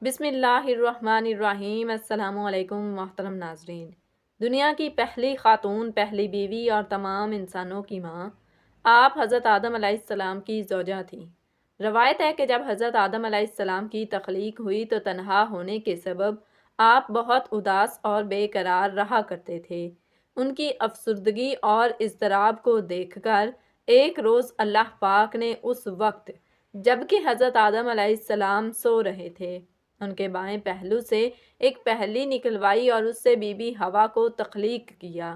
بسم اللہ الرحمن الرحیم۔ السلام علیکم محترم ناظرین۔ دنیا کی پہلی خاتون، پہلی بیوی اور تمام انسانوں کی ماں آپ حضرت آدم علیہ السلام کی زوجہ تھیں۔ روایت ہے کہ جب حضرت آدم علیہ السلام کی تخلیق ہوئی تو تنہا ہونے کے سبب آپ بہت اداس اور بے قرار رہا کرتے تھے۔ ان کی افسردگی اور اضطراب کو دیکھ کر ایک روز اللہ پاک نے اس وقت جبکہ حضرت آدم علیہ السلام سو رہے تھے، ان کے بائیں پہلو سے ایک پہلی نکلوائی اور اس سے بی بی حوا کو تخلیق کیا۔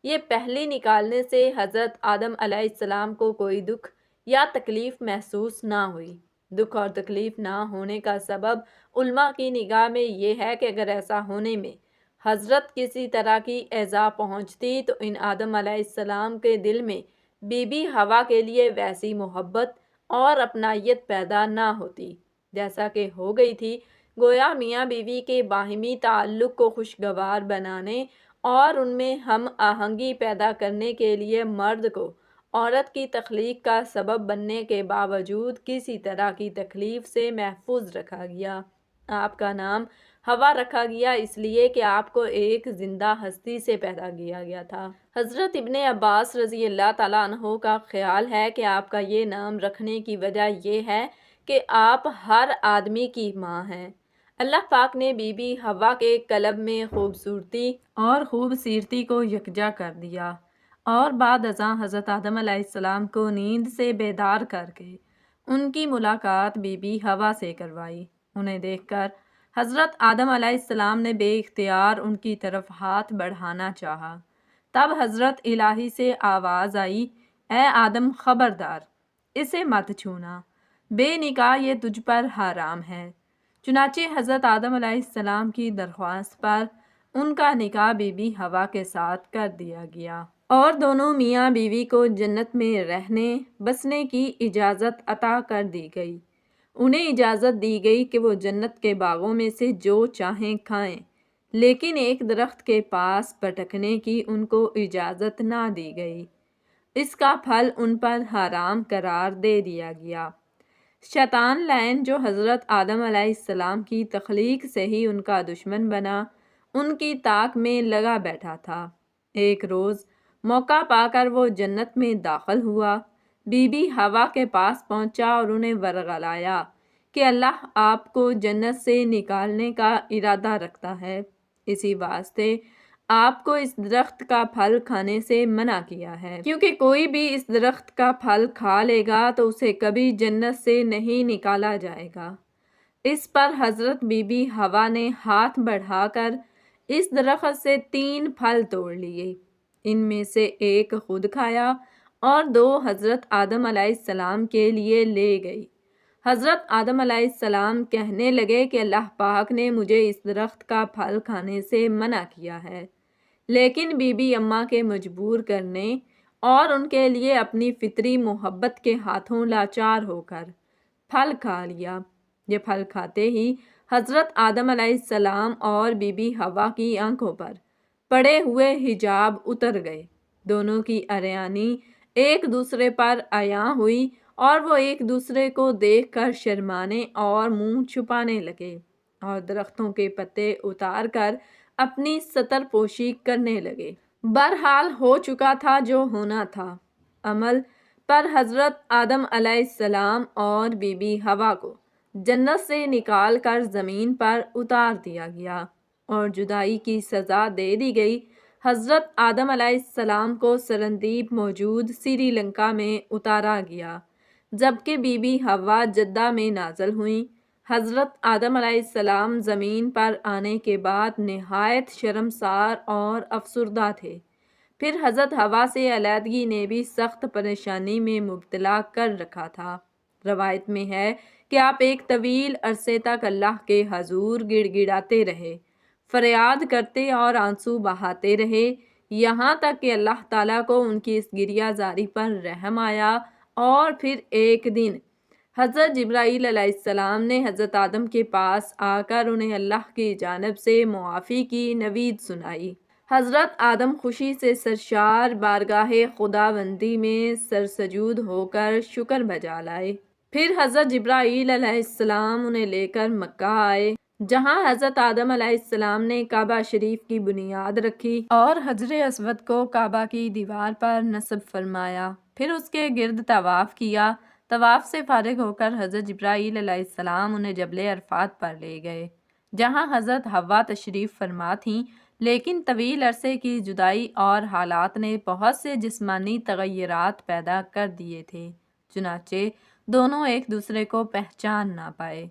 یہ پہلی نکالنے سے حضرت آدم علیہ السلام کو کوئی دکھ یا تکلیف محسوس نہ ہوئی۔ دکھ اور تکلیف نہ ہونے کا سبب علماء کی نگاہ میں یہ ہے کہ اگر ایسا ہونے میں حضرت کسی طرح کی ایذا پہنچتی تو ان آدم علیہ السلام کے دل میں بی بی حوا کے لیے ویسی محبت اور اپنائیت پیدا نہ ہوتی جیسا کہ ہو گئی تھی۔ گویا میاں بیوی کے باہمی تعلق کو خوشگوار بنانے اور ان میں ہم آہنگی پیدا کرنے کے لیے مرد کو عورت کی تخلیق کا سبب بننے کے باوجود کسی طرح کی تکلیف سے محفوظ رکھا گیا۔ آپ کا نام حوا رکھا گیا اس لیے کہ آپ کو ایک زندہ ہستی سے پیدا کیا گیا تھا۔ حضرت ابن عباس رضی اللہ تعالیٰ عنہ کا خیال ہے کہ آپ کا یہ نام رکھنے کی وجہ یہ ہے کہ آپ ہر آدمی کی ماں ہیں۔ اللہ پاک نے بی بی حوا کے قلب میں خوبصورتی اور خوبصیرتی کو یکجا کر دیا اور بعد ازاں حضرت آدم علیہ السلام کو نیند سے بیدار کر کے ان کی ملاقات بی بی حوا سے کروائی۔ انہیں دیکھ کر حضرت آدم علیہ السلام نے بے اختیار ان کی طرف ہاتھ بڑھانا چاہا۔ تب حضرت الہی سے آواز آئی، اے آدم خبردار، اسے مت چھونا، بے نکاح یہ تجھ پر حرام ہے۔ چنانچہ حضرت آدم علیہ السلام کی درخواست پر ان کا نکاح بی بی حوا کے ساتھ کر دیا گیا اور دونوں میاں بیوی کو جنت میں رہنے بسنے کی اجازت عطا کر دی گئی۔ انہیں اجازت دی گئی کہ وہ جنت کے باغوں میں سے جو چاہیں کھائیں، لیکن ایک درخت کے پاس بھٹکنے کی ان کو اجازت نہ دی گئی۔ اس کا پھل ان پر حرام قرار دے دیا گیا۔ شیطان لعین جو حضرت آدم علیہ السلام کی تخلیق سے ہی ان کا دشمن بنا، ان کی طاق میں لگا بیٹھا تھا۔ ایک روز موقع پا کر وہ جنت میں داخل ہوا، بی بی حوا کے پاس پہنچا اور انہیں ورغلایا کہ اللہ آپ کو جنت سے نکالنے کا ارادہ رکھتا ہے، اسی واسطے آپ کو اس درخت کا پھل کھانے سے منع کیا ہے، کیونکہ کوئی بھی اس درخت کا پھل کھا لے گا تو اسے کبھی جنت سے نہیں نکالا جائے گا۔ اس پر حضرت بی بی حوا نے ہاتھ بڑھا کر اس درخت سے 3 پھل توڑ لیے، ان میں سے ایک خود کھایا اور 2 حضرت آدم علیہ السلام کے لیے لے گئی۔ حضرت آدم علیہ السلام کہنے لگے کہ اللہ پاک نے مجھے اس درخت کا پھل کھانے سے منع کیا ہے، لیکن بی بی اماں کے مجبور کرنے اور ان کے لیے اپنی فطری محبت کے ہاتھوں لاچار ہو کر پھل کھا لیا۔ یہ پھل کھاتے ہی حضرت آدم علیہ السلام اور بی بی حوا کی آنکھوں پر پڑے ہوئے حجاب اتر گئے، دونوں کی اریانی ایک دوسرے پر عیاں ہوئی اور وہ ایک دوسرے کو دیکھ کر شرمانے اور منہ چھپانے لگے اور درختوں کے پتے اتار کر اپنی ستر پوشی کرنے لگے۔ بہرحال ہو چکا تھا جو ہونا تھا۔ عمل پر حضرت آدم علیہ السلام اور بی بی حوا کو جنت سے نکال کر زمین پر اتار دیا گیا اور جدائی کی سزا دے دی گئی۔ حضرت آدم علیہ السلام کو سرندیپ موجود سری لنکا میں اتارا گیا، جبکہ بی بی حوا جدہ میں نازل ہوئیں۔ حضرت آدم علیہ السلام زمین پر آنے کے بعد نہایت شرمسار اور افسردہ تھے۔ پھر حضرت حوا سے علیحدگی نے بھی سخت پریشانی میں مبتلا کر رکھا تھا۔ روایت میں ہے کہ آپ ایک طویل عرصے تک اللہ کے حضور گڑ گڑاتے رہے، فریاد کرتے اور آنسو بہاتے رہے، یہاں تک کہ اللہ تعالیٰ کو ان کی اس گریہ زاری پر رحم آیا اور پھر ایک دن حضرت جبرائیل علیہ السلام نے حضرت آدم کے پاس آ کر انہیں اللہ کی جانب سے معافی کی نوید سنائی۔ حضرت آدم خوشی سے سرشار بارگاہ خداوندی میں سرسجود ہو کر شکر بجا لائے۔ پھر حضرت جبرائیل علیہ السلام انہیں لے کر مکہ آئے، جہاں حضرت آدم علیہ السلام نے کعبہ شریف کی بنیاد رکھی اور حجر اسود کو کعبہ کی دیوار پر نصب فرمایا۔ پھر اس کے گرد طواف کیا۔ طواف سے فارغ ہو کر حضرت جبرائیل علیہ السلام انہیں جبل عرفات پر لے گئے، جہاں حضرت حوا تشریف فرما تھیں، لیکن طویل عرصے کی جدائی اور حالات نے بہت سے جسمانی تغیرات پیدا کر دیے تھے، چنانچہ دونوں ایک دوسرے کو پہچان نہ پائے،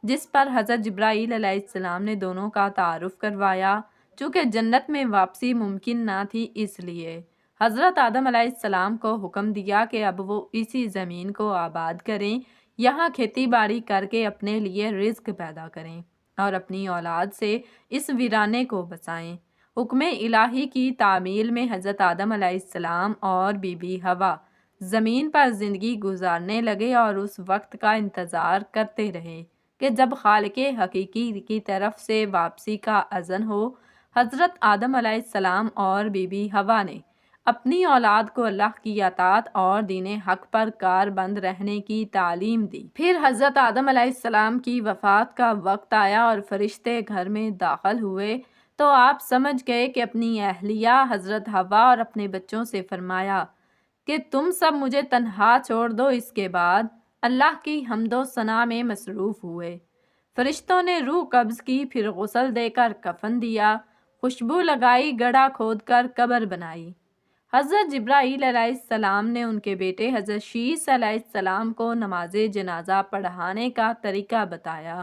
جس پر حضرت جبرائیل علیہ السلام نے دونوں کا تعارف کروایا۔ چونکہ جنت میں واپسی ممکن نہ تھی، اس لیے حضرت آدم علیہ السلام کو حکم دیا کہ اب وہ اسی زمین کو آباد کریں، یہاں کھیتی باڑی کر کے اپنے لیے رزق پیدا کریں اور اپنی اولاد سے اس ویرانے کو بچائیں۔ حکم الہی کی تعمیل میں حضرت آدم علیہ السلام اور بی بی حوا زمین پر زندگی گزارنے لگے اور اس وقت کا انتظار کرتے رہے کہ جب خالق حقیقی کی طرف سے واپسی کا اذن ہو۔ حضرت آدم علیہ السلام اور بی بی حوا نے اپنی اولاد کو اللہ کی اطاعت اور دین حق پر کاربند رہنے کی تعلیم دی۔ پھر حضرت آدم علیہ السلام کی وفات کا وقت آیا اور فرشتے گھر میں داخل ہوئے تو آپ سمجھ گئے کہ اپنی اہلیہ حضرت حوا اور اپنے بچوں سے فرمایا کہ تم سب مجھے تنہا چھوڑ دو۔ اس کے بعد اللہ کی حمد و ثنا میں مصروف ہوئے۔ فرشتوں نے روح قبض کی، پھر غسل دے کر کفن دیا، خوشبو لگائی، گڑھا کھود کر قبر بنائی۔ حضرت جبرائیل علیہ السلام نے ان کے بیٹے حضرت شیس علیہ السلام کو نماز جنازہ پڑھانے کا طریقہ بتایا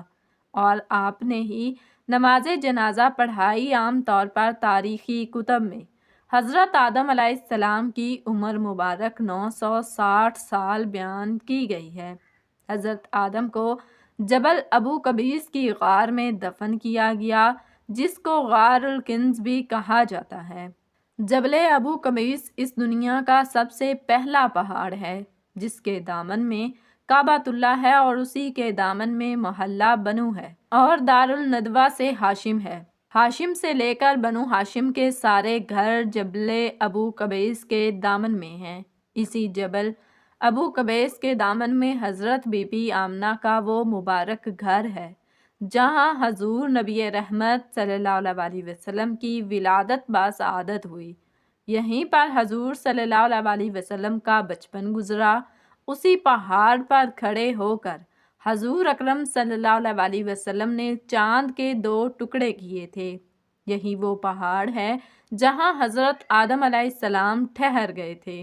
اور آپ نے ہی نماز جنازہ پڑھائی۔ عام طور پر تاریخی کتب میں حضرت آدم علیہ السلام کی عمر مبارک 960 سال بیان کی گئی ہے۔ حضرت آدم کو جبل ابو قبیس کی غار میں دفن کیا گیا، جس کو غار الکنز بھی کہا جاتا ہے۔ جبل ابو قبیس اس دنیا کا سب سے پہلا پہاڑ ہے، جس کے دامن میں کعبۃ اللہ ہے اور اسی کے دامن میں محلہ بنو ہے اور دار الندوہ سے ہاشم ہے۔ ہاشم سے لے کر بنو ہاشم کے سارے گھر جبل ابو قبیس کے دامن میں ہیں۔ اسی جبل ابو قبیس کے دامن میں حضرت بی بی آمنہ کا وہ مبارک گھر ہے جہاں حضور نبی رحمت صلی اللہ علیہ وسلم کی ولادت باسعادت ہوئی۔ یہیں پر حضور صلی اللہ علیہ وسلم کا بچپن گزرا۔ اسی پہاڑ پر کھڑے ہو کر حضور اکرم صلی اللہ علیہ وسلم نے چاند کے 2 ٹکڑے کیے تھے۔ یہی وہ پہاڑ ہے جہاں حضرت آدم علیہ السلام ٹھہر گئے تھے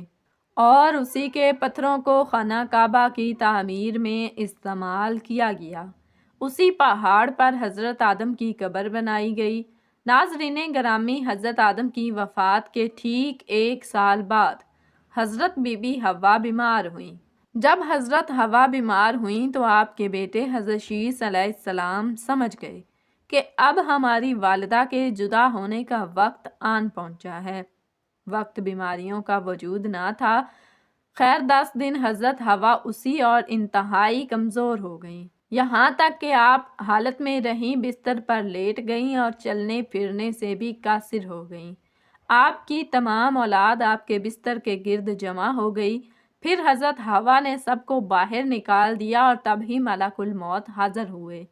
اور اسی کے پتھروں کو خانہ کعبہ کی تعمیر میں استعمال کیا گیا۔ اسی پہاڑ پر حضرت آدم کی قبر بنائی گئی۔ ناظرین گرامی، حضرت آدم کی وفات کے ٹھیک 1 سال بعد حضرت بی بی حوا بیمار ہوئیں۔ جب حضرت حوا بیمار ہوئیں تو آپ کے بیٹے حضرت شیس علیہ السلام سمجھ گئے کہ اب ہماری والدہ کے جدا ہونے کا وقت آن پہنچا ہے۔ وقت بیماریوں کا وجود نہ تھا۔ خیر 10 دن حضرت حوا اسی اور انتہائی کمزور ہو گئیں، یہاں تک کہ آپ حالت میں رہیں بستر پر لیٹ گئیں اور چلنے پھرنے سے بھی قاصر ہو گئیں۔ آپ کی تمام اولاد آپ کے بستر کے گرد جمع ہو گئی۔ پھر حضرت حوا نے سب کو باہر نکال دیا اور تب ہی ملک الموت حاضر ہوئے۔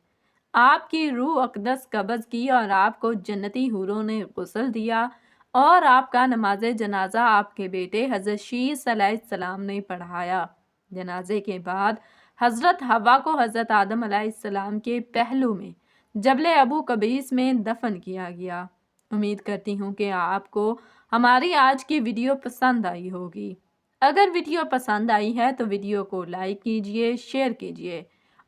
آپ کی روح اقدس قبض کی اور آپ کو جنتی حوروں نے غسل دیا اور آپ کا نماز جنازہ آپ کے بیٹے حضرت شیس علیہ السلام نے پڑھایا۔ جنازے کے بعد حضرت حوا کو حضرت آدم علیہ السلام کے پہلو میں جبل ابو قبیس میں دفن کیا گیا۔ امید کرتی ہوں کہ آپ کو ہماری آج کی ویڈیو پسند آئی ہوگی۔ اگر ویڈیو پسند آئی ہے تو ویڈیو کو لائک کیجئے، شیئر کیجئے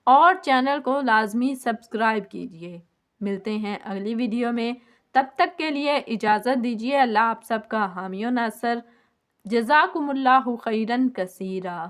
اور چینل کو لازمی سبسکرائب کیجئے۔ ملتے ہیں اگلی ویڈیو میں، تب تک کے لیے اجازت دیجیے۔ اللہ آپ سب کا حامی و ناصر۔ جزاکم اللہ خیرا کثیرا۔